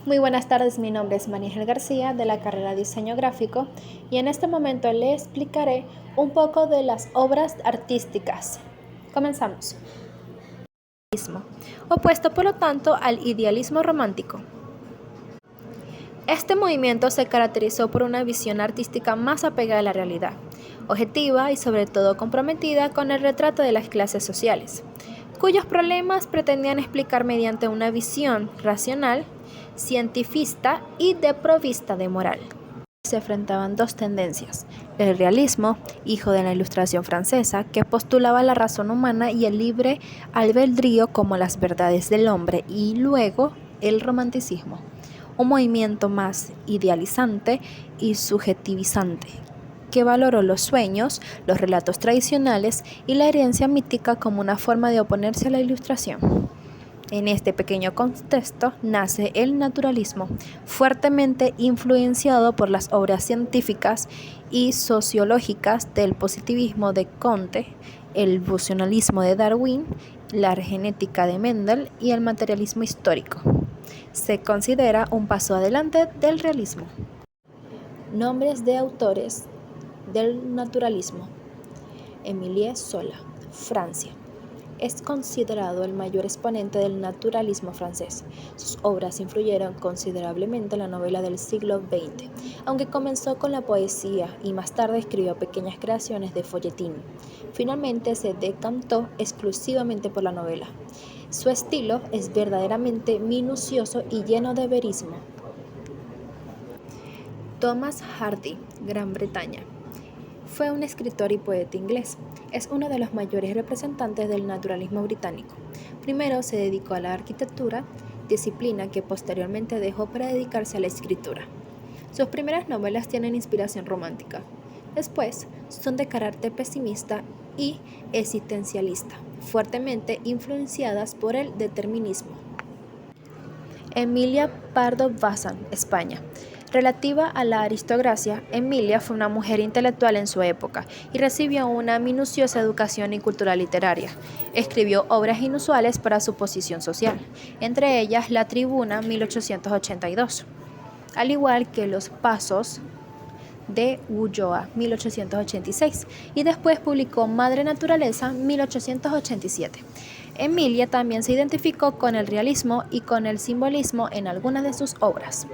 Muy buenas tardes, mi nombre es María García de la carrera Diseño Gráfico y en este momento le explicaré un poco de las obras artísticas. Comenzamos. Opuesto por lo tanto al idealismo romántico. Este movimiento se caracterizó por una visión artística más apegada a la realidad, objetiva y sobre todo comprometida con el retrato de las clases sociales, cuyos problemas pretendían explicar mediante una visión racional, cientifista y desprovista de moral. Se enfrentaban dos tendencias: el realismo, hijo de la Ilustración francesa, que postulaba la razón humana y el libre albedrío como las verdades del hombre, y luego el romanticismo, un movimiento más idealizante y subjetivizante, que valoró los sueños, los relatos tradicionales y la herencia mítica como una forma de oponerse a la Ilustración. En este pequeño contexto nace el naturalismo, fuertemente influenciado por las obras científicas y sociológicas del positivismo de Comte, el evolucionismo de Darwin, la genética de Mendel y el materialismo histórico. Se considera un paso adelante del realismo. Nombres de autores del naturalismo. Émile Zola, Francia. Es considerado el mayor exponente del naturalismo francés. Sus obras influyeron considerablemente en la novela del siglo XX, aunque comenzó con la poesía y más tarde escribió pequeñas creaciones de folletín. Finalmente se decantó exclusivamente por la novela. Su estilo es verdaderamente minucioso y lleno de verismo. Thomas Hardy, Gran Bretaña. Fue un escritor y poeta inglés. Es uno de los mayores representantes del naturalismo británico. Primero se dedicó a la arquitectura, disciplina que posteriormente dejó para dedicarse a la escritura. Sus primeras novelas tienen inspiración romántica. Después son de carácter pesimista y existencialista, fuertemente influenciadas por el determinismo. Emilia Pardo Bazán, España. Relativa a la aristocracia, Emilia fue una mujer intelectual en su época y recibió una minuciosa educación y cultura literaria. Escribió obras inusuales para su posición social, entre ellas La Tribuna, 1882, al igual que Los Pasos de Ulloa, 1886, y después publicó Madre Naturaleza, 1887. Emilia también se identificó con el realismo y con el simbolismo en algunas de sus obras.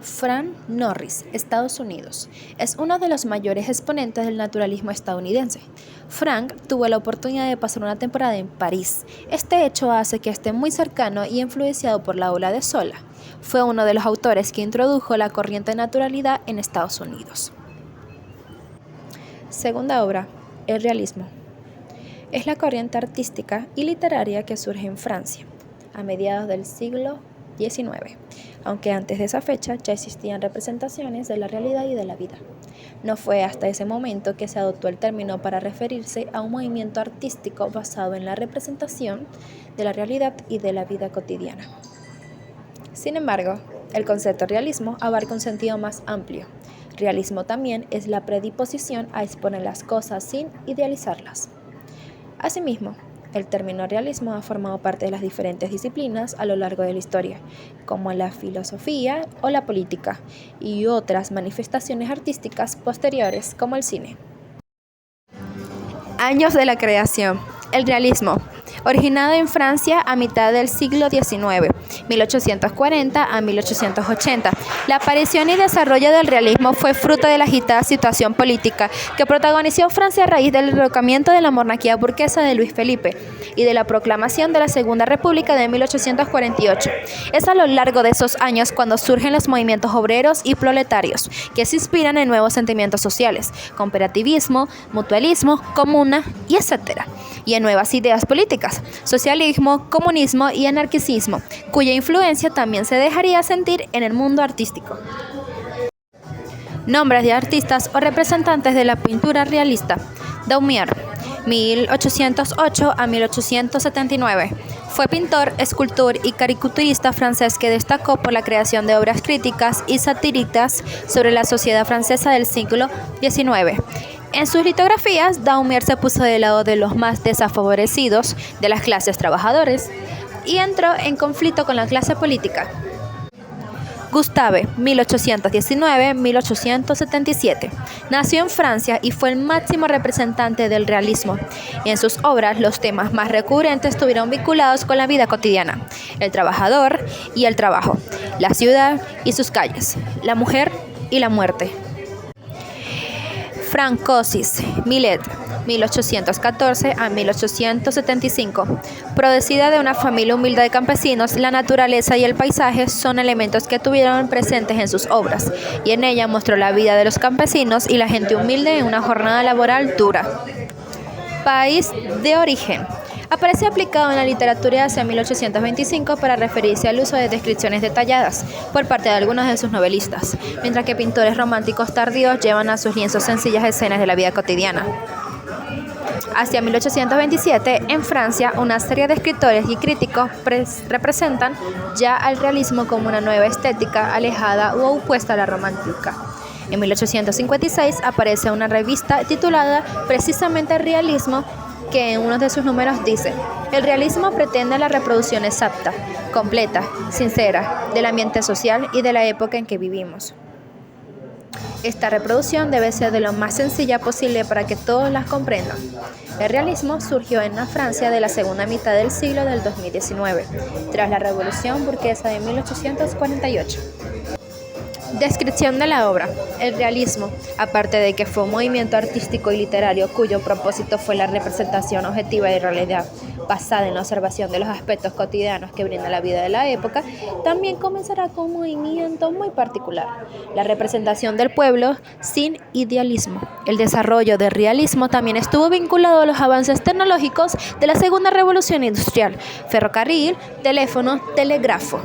Frank Norris, Estados Unidos. Es uno de los mayores exponentes del naturalismo estadounidense. Frank tuvo la oportunidad de pasar una temporada en París. Este hecho hace que esté muy cercano y influenciado por la obra de Zola. Fue uno de los autores que introdujo la corriente de naturalidad en Estados Unidos. Segunda obra, el realismo. Es la corriente artística y literaria que surge en Francia a mediados del siglo XIX, aunque antes de esa fecha ya existían representaciones de la realidad y de la vida. No fue hasta ese momento que se adoptó el término para referirse a un movimiento artístico basado en la representación de la realidad y de la vida cotidiana. Sin embargo, el concepto realismo abarca un sentido más amplio. Realismo también es la predisposición a exponer las cosas sin idealizarlas. Asimismo, el término realismo ha formado parte de las diferentes disciplinas a lo largo de la historia, como la filosofía o la política, y otras manifestaciones artísticas posteriores, como el cine. Años de la creación. El realismo, originado en Francia a mitad del siglo XIX, 1840 a 1880. La aparición y desarrollo del realismo fue fruto de la agitada situación política que protagonizó Francia a raíz del derrocamiento de la monarquía burguesa de Luis Felipe y de la proclamación de la Segunda República de 1848. Es a lo largo de esos años cuando surgen los movimientos obreros y proletarios, que se inspiran en nuevos sentimientos sociales, cooperativismo, mutualismo, comuna y etc., y en nuevas ideas políticas, socialismo, comunismo y anarquismo, cuya influencia también se dejaría sentir en el mundo artístico. Nombres de artistas o representantes de la pintura realista. Daumier, 1808 a 1879. Fue pintor, escultor y caricaturista francés que destacó por la creación de obras críticas y satíricas sobre la sociedad francesa del siglo XIX. En sus litografías, Daumier se puso del lado de los más desfavorecidos de las clases trabajadoras y entró en conflicto con la clase política. Gustave, 1819-1877. Nació en Francia y fue el máximo representante del realismo. En sus obras, los temas más recurrentes estuvieron vinculados con la vida cotidiana, el trabajador y el trabajo, la ciudad y sus calles, la mujer y la muerte. Francois Millet, 1814-1875. Procedida de una familia humilde de campesinos, la naturaleza y el paisaje son elementos que tuvieron presentes en sus obras, y en ella mostró la vida de los campesinos y la gente humilde en una jornada laboral dura. País de origen. Aparece aplicado en la literatura hacia 1825 para referirse al uso de descripciones detalladas por parte de algunos de sus novelistas, mientras que pintores románticos tardíos llevan a sus lienzos sencillas escenas de la vida cotidiana. Hacia 1827, en Francia, una serie de escritores y críticos representan ya al realismo como una nueva estética alejada o opuesta a la romántica. En 1856 aparece una revista titulada precisamente Realismo, que en uno de sus números dice: el realismo pretende la reproducción exacta, completa, sincera, del ambiente social y de la época en que vivimos. Esta reproducción debe ser de lo más sencilla posible para que todos las comprendan. El realismo surgió en la Francia de la segunda mitad del siglo del 2019, tras la Revolución Burguesa de 1848. Descripción de la obra. El realismo, aparte de que fue un movimiento artístico y literario cuyo propósito fue la representación objetiva de realidad, basada en la observación de los aspectos cotidianos que brinda la vida de la época, también comenzará con un movimiento muy particular: la representación del pueblo sin idealismo. El desarrollo del realismo también estuvo vinculado a los avances tecnológicos de la segunda revolución industrial: ferrocarril, teléfono, telégrafo.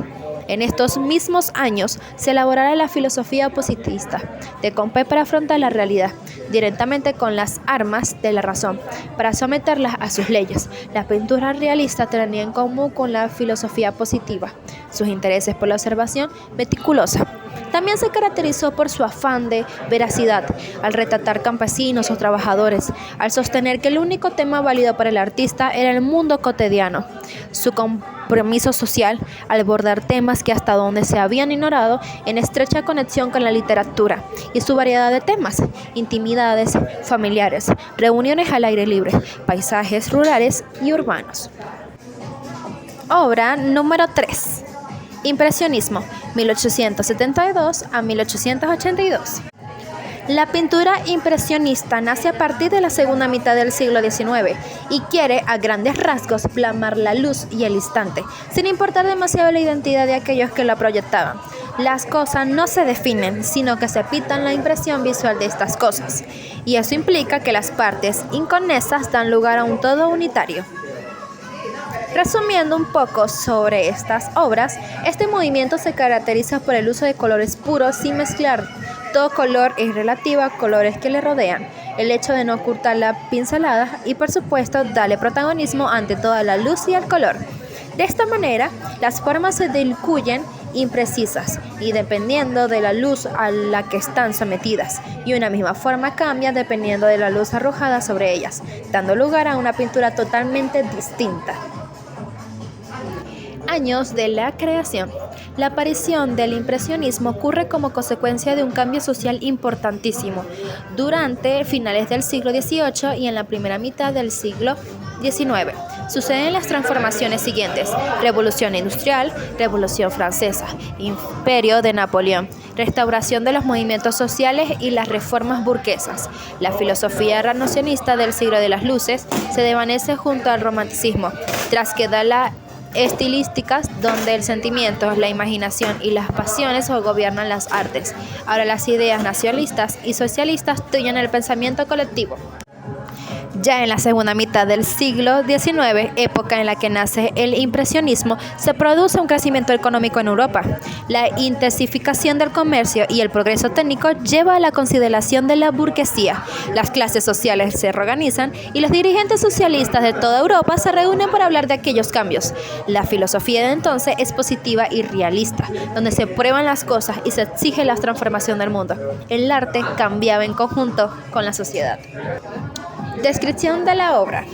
En estos mismos años se elaborará la filosofía positivista de Comte para afrontar la realidad directamente con las armas de la razón, para someterlas a sus leyes. La pintura realista tenía en común con la filosofía positiva sus intereses por la observación meticulosa. También se caracterizó por su afán de veracidad al retratar campesinos o trabajadores, al sostener que el único tema válido para el artista era el mundo cotidiano. Su compromiso social al abordar temas que hasta donde se habían ignorado, en estrecha conexión con la literatura, y su variedad de temas: intimidades familiares, reuniones al aire libre, paisajes rurales y urbanos. Obra número 3. Impresionismo, 1872 a 1882. La pintura impresionista nace a partir de la segunda mitad del siglo XIX y quiere, a grandes rasgos, plasmar la luz y el instante, sin importar demasiado la identidad de aquellos que la proyectaban. Las cosas no se definen, sino que se pintan la impresión visual de estas cosas, y eso implica que las partes inconexas dan lugar a un todo unitario. Resumiendo un poco sobre estas obras, este movimiento se caracteriza por el uso de colores puros sin mezclar. Todo color es relativo a colores que le rodean, el hecho de no ocultar la pincelada y, por supuesto, darle protagonismo ante toda la luz y el color. De esta manera, las formas se diluyen imprecisas y dependiendo de la luz a la que están sometidas, y una misma forma cambia dependiendo de la luz arrojada sobre ellas, dando lugar a una pintura totalmente distinta. Años de la creación. La aparición del impresionismo ocurre como consecuencia de un cambio social importantísimo durante finales del siglo XVIII y en la primera mitad del siglo XIX. Suceden las transformaciones siguientes: Revolución Industrial, Revolución Francesa, Imperio de Napoleón, restauración de los movimientos sociales y las reformas burguesas. La filosofía renacionista del siglo de las luces se desvanece junto al romanticismo, tras quedar la estilísticas donde el sentimiento, la imaginación y las pasiones gobiernan las artes. Ahora las ideas nacionalistas y socialistas tuyen el pensamiento colectivo. Ya en la segunda mitad del siglo XIX, época en la que nace el impresionismo, se produce un crecimiento económico en Europa. La intensificación del comercio y el progreso técnico lleva a la consideración de la burguesía. Las clases sociales se reorganizan y los dirigentes socialistas de toda Europa se reúnen para hablar de aquellos cambios. La filosofía de entonces es positiva y realista, donde se prueban las cosas y se exige la transformación del mundo. El arte cambiaba en conjunto con la sociedad. Descripción de la obra.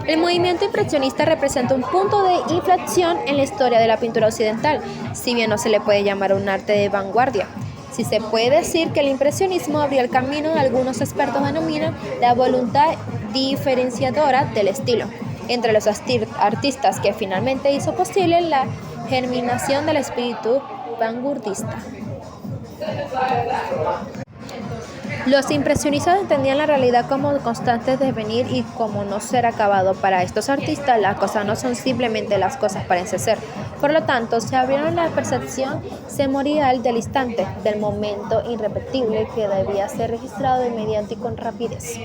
El movimiento impresionista representa un punto de inflexión en la historia de la pintura occidental, si bien no se le puede llamar un arte de vanguardia. Sí se puede decir que el impresionismo abrió el camino que algunos expertos denominan la voluntad diferenciadora del estilo, entre los artistas que finalmente hizo posible la germinación del espíritu vanguardista. Los impresionistas entendían la realidad como constante devenir y como no ser acabado. Para estos artistas, las cosas no son simplemente las cosas parecen ser. Por lo tanto, se abrieron la percepción semorial del instante, del momento irrepetible que debía ser registrado de inmediato y con rapidez.